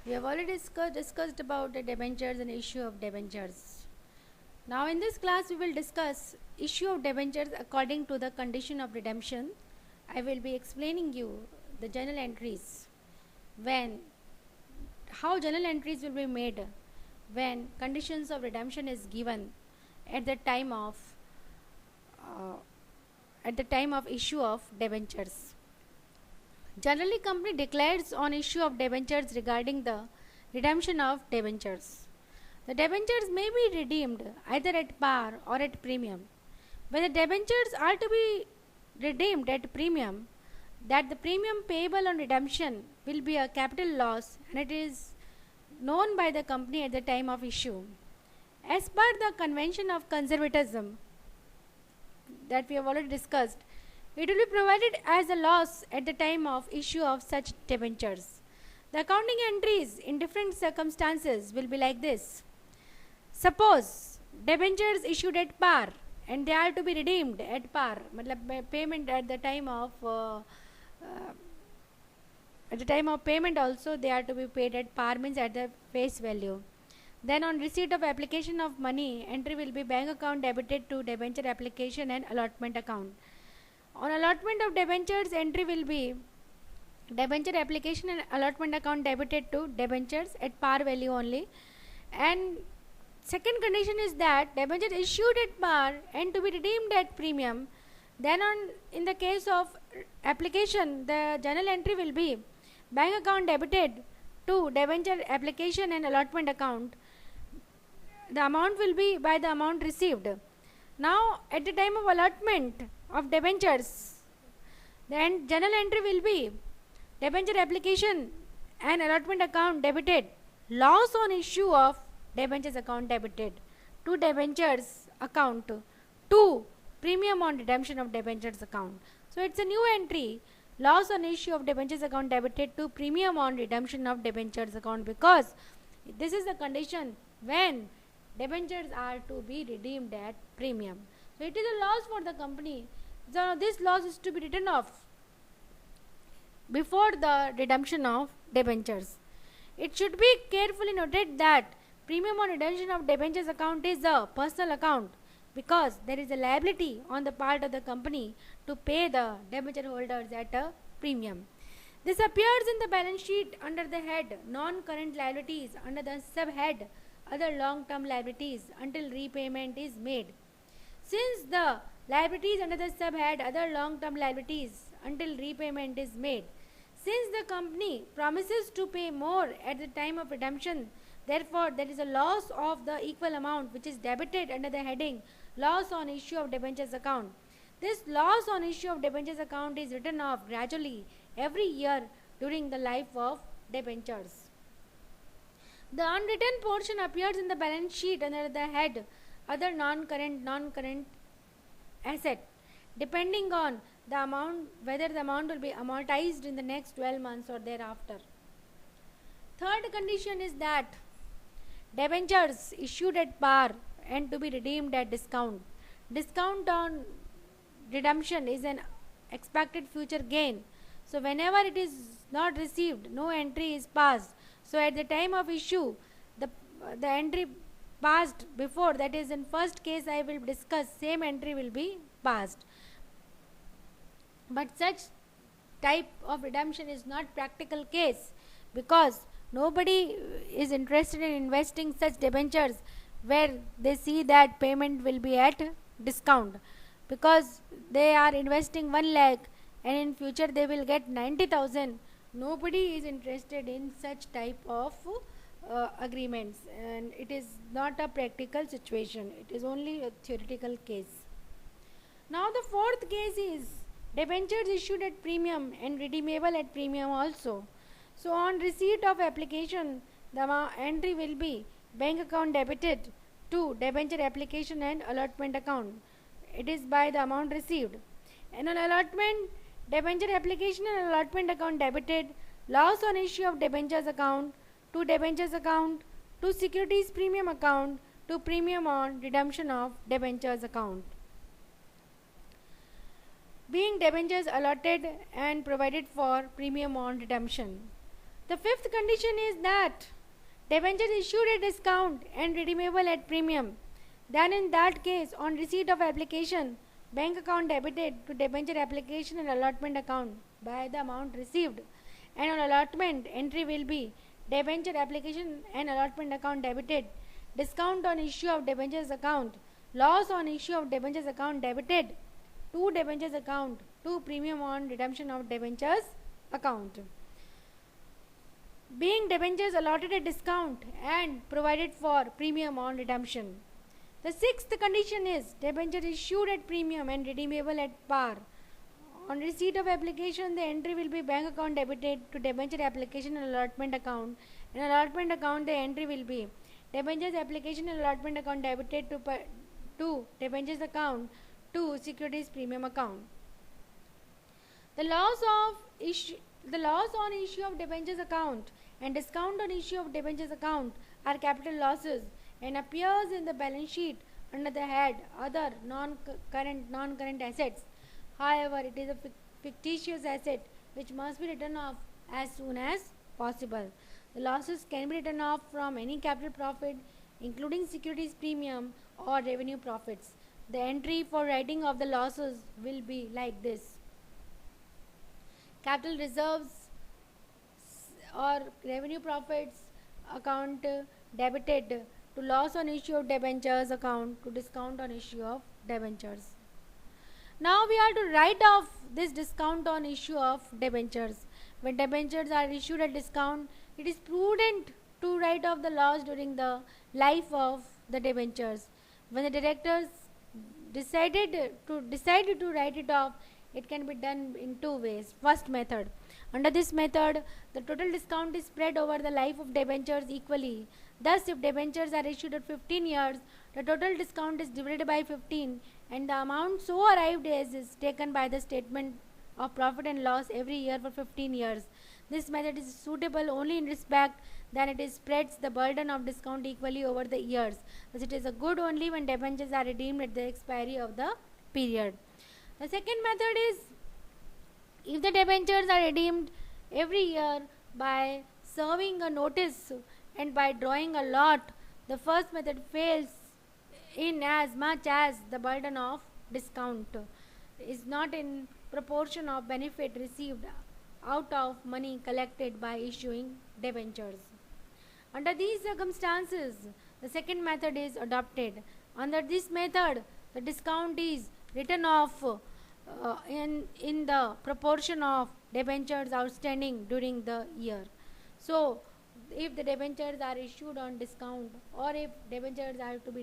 We have already discussed about the debentures and issue of debentures. Now in this class we will discuss issue of debentures according to the condition of redemption. I will be explaining you the journal entries how journal entries will be made when conditions of redemption is given at the time of issue of debentures. Generally, company declares on issue of debentures regarding the redemption of debentures. The debentures may be redeemed either at par or at premium. When the debentures are to be redeemed at premium, that the premium payable on redemption will be a capital loss and it is known by the company at the time of issue. As per the convention of conservatism that we have already discussed, it will be provided as a loss at the time of issue of such debentures. The accounting entries in different circumstances will be like this. Suppose debentures issued at par and they are to be redeemed at par, payment at the time of payment also they are to be paid at par, means at the face value. Then on receipt of application of money, entry will be bank account debited to debenture application and allotment account. On allotment of debentures, entry will be debenture application and allotment account debited to debentures at par value only. And second condition is that debenture issued at par and to be redeemed at premium. Then in the case of application, the journal entry will be bank account debited to debenture application and allotment account. The amount will be by the amount received. Now at the time of allotment of debentures, then journal entry will be debenture application and allotment account debited, loss on issue of debentures account debited to debentures account to premium on redemption of debentures account. So it's a new entry, loss on issue of debentures account debited to premium on redemption of debentures account, because this is the condition when debentures are to be redeemed at premium. So it is a loss for the company. So this loss is to be written off before the redemption of debentures. It should be carefully noted that premium on redemption of debentures account is a personal account, because there is a liability on the part of the company to pay the debenture holders at a premium. This appears in the balance sheet under the head non-current liabilities, under the subhead other long-term liabilities until repayment is made. Since the liabilities under the subhead other long-term liabilities until repayment is made, since the company promises to pay more at the time of redemption, therefore there is a loss of the equal amount which is debited under the heading loss on issue of debentures account. This loss on issue of debentures account is written off gradually every year during the life of debentures. The unwritten portion appears in the balance sheet under the head other non-current asset, depending on the amount, whether the amount will be amortized in the next 12 months or thereafter. Third condition is that debentures issued at par and to be redeemed at discount. Discount on redemption is an expected future gain. So whenever it is not received, no entry is passed. So at the time of issue, the entry passed before, that is in first case I will discuss, same entry will be passed. But such type of redemption is not practical case, because nobody is interested in investing such debentures where they see that payment will be at discount, because they are investing 1 lakh and in future they will get 90,000. Nobody is interested in such type of agreements, and it is not a practical situation, it is only a theoretical case. Now the fourth case is debentures issued at premium and redeemable at premium also. So on receipt of application, the entry will be bank account debited to debenture application and allotment account. It is by the amount received. And on allotment, debenture application and allotment account debited, loss on issue of debentures account to debentures account to securities premium account to premium on redemption of debentures account. Being debentures allotted and provided for premium on redemption. The fifth condition is that debenture issued at discount and redeemable at premium. Then in that case, on receipt of application, bank account debited to debenture application and allotment account by the amount received. And on allotment, entry will be debenture application and allotment account debited, discount on issue of debentures account, loss on issue of debentures account debited, to debentures account, to premium on redemption of debentures account. Being debentures allotted at discount and provided for premium on redemption. The sixth condition is debenture issued at premium and redeemable at par. On receipt of application, the entry will be bank account debited to debenture application and allotment account. In allotment account, the entry will be debentures application and allotment account debited to debentures account to securities premium account. The loss on issue of debentures account and discount on issue of debentures account are capital losses and appears in the balance sheet under the head other non-current assets. However, it is a fictitious asset which must be written off as soon as possible. The losses can be written off from any capital profit, including securities premium or revenue profits. The entry for writing of the losses will be like this: capital reserves or revenue profits account debited to loss on issue of debentures account to discount on issue of debentures. Now we are to write off this discount on issue of debentures. When debentures are issued at discount, it is prudent to write off the loss during the life of the debentures. When the directors decide to write it off, it can be done in two ways. First method. Under this method, the total discount is spread over the life of debentures equally. Thus, if debentures are issued at 15 years, the total discount is divided by 15 and the amount so arrived as is taken by the statement of profit and loss every year for 15 years. This method is suitable only in respect that it spreads the burden of discount equally over the years. Thus, it is a good only when debentures are redeemed at the expiry of the period. The second method is if the debentures are redeemed every year by serving a notice and by drawing a lot. The first method fails in as much as the burden of discount is not in proportion of benefit received out of money collected by issuing debentures. Under these circumstances, the second method is adopted. Under this method, the discount is written off in the proportion of debentures outstanding during the year. So, if the debentures are issued on discount or if debentures are to be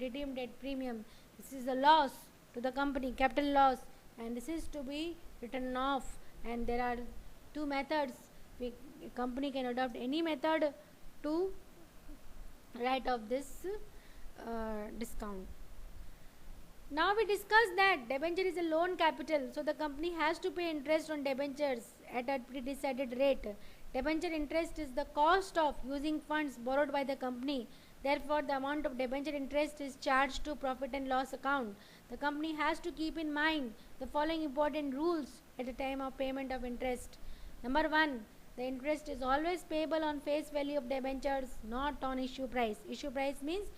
redeemed at premium, this is a loss to the company, capital loss, and this is to be written off. And there are two methods. A company can adopt any method to write off this discount. Now we discussed that debenture is a loan capital, so the company has to pay interest on debentures at a pre-decided rate. Debenture interest is the cost of using funds borrowed by the company. Therefore, the amount of debenture interest is charged to profit and loss account. The company has to keep in mind the following important rules at the time of payment of interest. Number 1, the interest is always payable on face value of debentures, not on issue price. Issue price means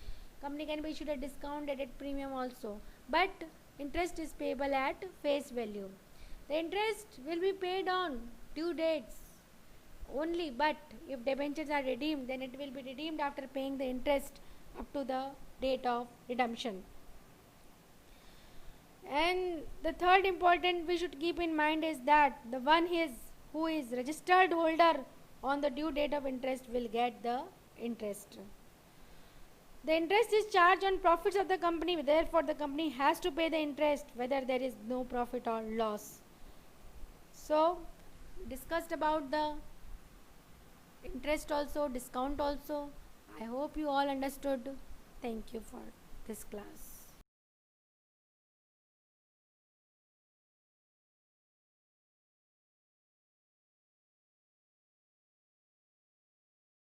company can be issued at discount at premium also, but interest is payable at face value. The interest will be paid on due dates only, but if debentures are redeemed, then it will be redeemed after paying the interest up to the date of redemption. And the third important we should keep in mind is that the one who is registered holder on the due date of interest will get the interest. The interest is charged on profits of the company, therefore the company has to pay the interest whether there is no profit or loss. So, discussed about the interest also, discount also. I hope you all understood. Thank you for this class.